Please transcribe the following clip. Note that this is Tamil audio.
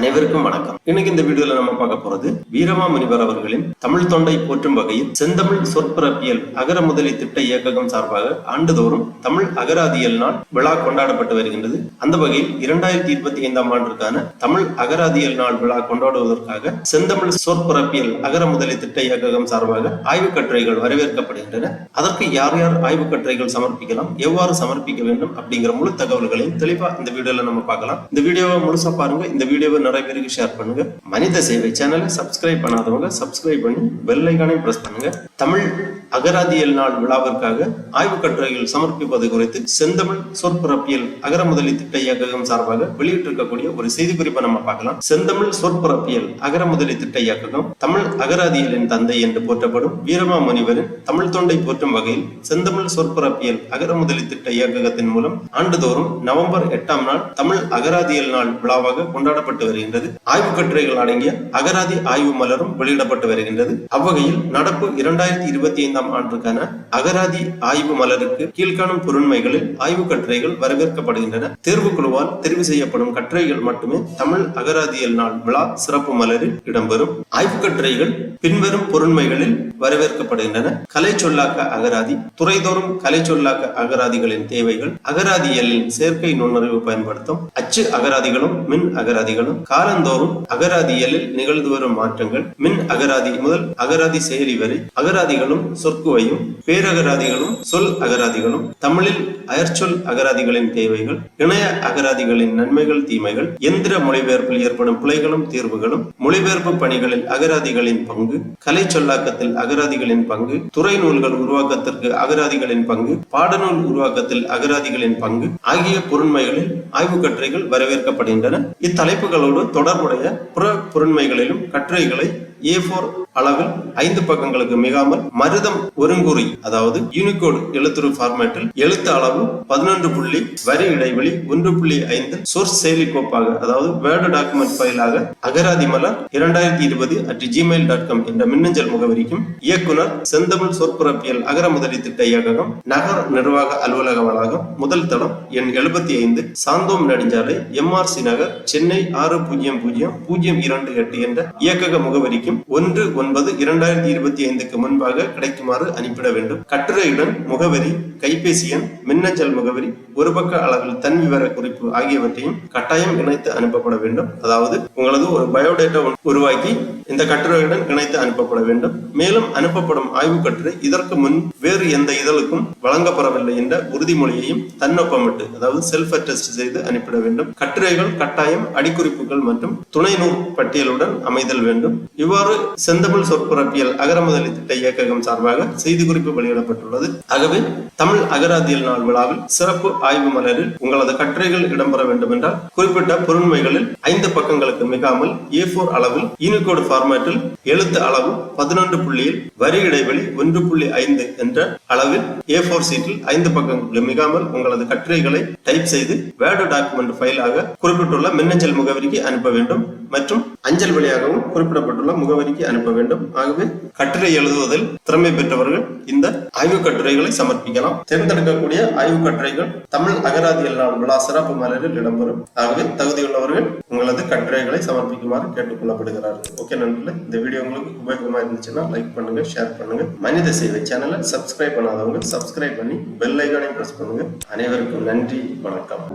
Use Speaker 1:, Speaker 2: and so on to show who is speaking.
Speaker 1: அனைவருக்கும் வணக்கம். இன்னைக்கு இந்த வீடியோல நம்ம பார்க்க போறது வீரமாமுனிவர் அவர்களின் தமிழ் தொண்டை போற்றும் வகையில் செந்தமிழ் சொற்பிறப்பியல் அகர முதலி திட்ட இயக்ககம் சார்பாக ஆண்டுதோறும் தமிழ் அகராதியல் நாள் விழா கொண்டாடப்பட்டு வருகின்றது. அந்த வகையில் 2025ஆம் ஆண்டிற்கான தமிழ் அகராதியல் நாள் விழா கொண்டாடுவதற்காக செந்தமிழ் சொற்பிறப்பியல் அகர முதலி திட்ட இயக்ககம் சார்பாக ஆய்வுக் கட்டுரைகள் வரவேற்கப்படுகின்றன. அதற்கு யார் யார் ஆய்வுக் கட்டுரைகள் சமர்ப்பிக்கலாம், எவ்வாறு சமர்ப்பிக்க வேண்டும் அப்படிங்கிற முழு தகவல்களையும் தெளிவா இந்த வீடியோல நம்ம பார்க்கலாம். இந்த வீடியோவை முழுசா பாருங்க. இந்த வீடியோவை நிறைய பேருக்கு ஷேர் பண்ணுங்க. மனித சேவை சேனலை சப்ஸ்கிரைப் பண்ணாதவங்க சப்ஸ்கிரைப் பண்ணி பெல் ஐகானையும் பிரஸ் பண்ணுங்க. தமிழ் அகராதியல் நாள் விழாவிற்காக ஆய்வுக் கட்டுரைகள் சமர்ப்பிப்பது குறித்து செந்தமிழ் சொற்பிறப்பியல் அகர முதலி திட்ட இயக்ககம் சார்பாக வெளியிட்டிருக்கக்கூடிய ஒரு செய்தி குறிப்பை நம்ம பார்க்கலாம். செந்தமிழ் சொற்பிறப்பியல் அகர முதலி திட்ட இயக்ககம் தமிழ் அகராதியலின் தந்தை என்று போற்றப்படும் வீரமாமுனிவரின் தமிழ் தொண்டை போற்றும் வகையில் செந்தமிழ் சொற்பிறப்பியல் அகர முதலி திட்ட இயக்ககத்தின் மூலம் ஆண்டுதோறும் நவம்பர் 8ஆம் நாள் தமிழ் அகராதியல் நாள் விழாவாக கொண்டாடப்பட்டு வருகின்றது. ஆய்வுக் கட்டுரைகள் அடங்கிய அகராதி ஆய்வு மலரும் வெளியிடப்பட்டு வருகின்றது. அவ்வகையில் நடப்பு 2025ஆம் ஆண்டுக்கான அகராதி ஆய்வு மலருக்கு கீழ்காணும் பொருண்மைகளில் ஆய்வுக் கட்டுரைகள் வரவேற்கப்படுகின்றன. தேர்வுக்குழுவால் தெரிவு செய்யப்படும் கட்டுரைகள் மட்டுமே தமிழ் அகராதியல் நாள் விழா சிறப்பு மலரில் இடம்பெறும். ஆய்வுக் கட்டுரைகள் பின்வரும் பொருண்மைகளில் வரவேற்கப்படுகின்றன. கலை சொல்லாக்க அகராதி, துறைதோறும் கலை சொல்லாக்க அகராதிகளின் தேவைகள், அகராதியலின் செயற்கை நுண்ணறிவு பயன்படுத்தும், அச்சு அகராதிகளும் மின் அகராதிகளும், காலந்தோறும் அகராதியலில் நிகழ்ந்து வரும் மாற்றங்கள், மின் அகராதி முதல் அகராதி செயலி வரை, அகராதிகளும் சொற்குவையும், பேரகராதிகளும் சொல் அகராதிகளும், தமிழில் அயற்சொல் அகராதிகளின் தேவைகள், இணைய அகராதிகளின் நன்மைகள் தீமைகள், எந்திர மொழிபெயர்ப்பில் ஏற்படும் பிழைகளும் தீர்வுகளும், மொழிபெயர்ப்பு பணிகளில் அகராதிகளின் பங்கு, கலை சொல்லாக்கத்தில் அகராதிகளின் பங்கு, துறை நூல்கள் உருவாக்கத்திற்கு அகராதிகளின் பங்கு, பாடநூல் உருவாக்கத்தில் அகராதிகளின் பங்கு ஆகிய பொருண்மைகளில் ஆய்வுக் கட்டுரைகள் வரவேற்கப்படுகின்றன. இத்தலைப்புகளோடு தொடர்புடைய புற பொருண்மைகளிலும் கட்டுரைகளை A4 அளவில் 5 பக்கங்களுக்கு மிகாமல் மருதம் ஒருங்குறி அதாவது யூனிகோடு எழுத்துரு ஃபார்மேட்டில் எழுத்து அளவு 11 புள்ளி வரி இடைவெளி 1.5 சோர்ஸ் செயலி கோப்பாக அதாவது வேர்டு டாக்குமெண்ட் ஃபைலாக அகராதி மலர் 2020@gmail.com என்ற மின்னஞ்சல் முகவரிக்கும், இயக்குனர் செந்தமிழ் சொற்பிறப்பியல் அகர முதலி திட்ட இயக்ககம், நகர் நிர்வாக அலுவலக வளாகம், முதல் தளம், எண் 75, சாந்தோம் நெடுஞ்சாலை, MRC நகர், சென்னை 600028 என்ற இயக்கக முகவரிக்கும் 1/9/2025க்கு முன்பாக கிடைக்குமாறு அனுப்பிட வேண்டும். கட்டுரையுடன் முகவரி, கைபேசி எண், மின்னஞ்சல் முகவரி, ஒரு பக்க அளவில் தன் விவர குறிப்பு ஆகியவற்றையும் கட்டாயம் இணைத்து அனுப்பப்பட வேண்டும். அதாவது உங்களது ஒரு பயோடேட்டா உருவாக்கி இந்த கட்டுரையுடன் இணைத்து அனுப்பப்பட வேண்டும். மேலும் அனுப்பப்படும் ஆய்வுக் கட்டுரை இதற்கு முன் வேறு எந்த இதழுக்கும் வழங்கப்படவில்லை என்ற உறுதிமொழியையும் தன்னொப்பமிட்டு அதாவது செல்ஃப் அட்டஸ்ட் செய்து அனுப்பிட வேண்டும். கட்டுரைகள் கட்டாயம் அடிக்குறிப்புகள் மற்றும் துணை நூல் பட்டியலுடன் அமைதல் வேண்டும். இவ்வாறு செந்தமிழ் சொற்பிறப்பியல் அகர முதலி திட்ட இயக்ககம் சார்பாக செய்தி குறிப்பு வெளியிடப்பட்டுள்ளது. ஆகவே தமிழ் அகராதியல் நாள் விழாவில் சிறப்பு ஆய்வு மலரில் உங்களது கட்டுரைகள் இடம்பெற வேண்டும் என்றால் குறிப்பிட்ட பொருண்மைகளில் 5 பக்கங்களுக்கு மிகாமல் A4 அளவில் யூனிகோடு ஃபார்மேட்டில் எழுத்து அளவு 11 புள்ளியில் வரி இடைவெளி 1.5 என்ற அளவில் A4 சீட்டில் 5 பக்கங்களுக்கு மிகாமல் உங்களது கட்டுரைகளை டைப் செய்து வேர்டு டாக்குமெண்ட் ஃபைலாக குறிப்பிட்டுள்ள மின்னஞ்சல் முகவரிக்கு அனுப்ப வேண்டும் மற்றும் அஞ்சல் வழியாகவும் குறிப்பிடப்பட்டுள்ள முகவரிக்கு அனுப்ப வேண்டும். ஆகவே கட்டுரை எழுதுவதில் திறமை பெற்றவர்கள் இந்த ஆய்வுக் கட்டுரைகளை சமர்ப்பிக்கலாம். தேர்ந்தெடுக்கக்கூடிய ஆய்வுக் கட்டுரைகள் தமிழ் அகராதியல் நாள் விழா சிறப்பு மலரில் இடம்பெறும். ஆகவே தகுதியுள்ளவர்கள் உங்களது கட்டுரைகளை சமர்ப்பிக்குமாறு கேட்டுக்கொள்ளப்படுகிறார்கள். ஓகே நண்பர்களே, இந்த வீடியோ உங்களுக்கு உபயோகமா இருந்துச்சுன்னா லைக் பண்ணுங்க, ஷேர் பண்ணுங்க. மனித சேவை சேனலை சப்ஸ்கிரைப் பண்ணாதவங்க சப்ஸ்கிரைப் பண்ணி பெல் ஐகானையும் பிரஸ் பண்ணுங்க. அனைவருக்கும் நன்றி, வணக்கம்.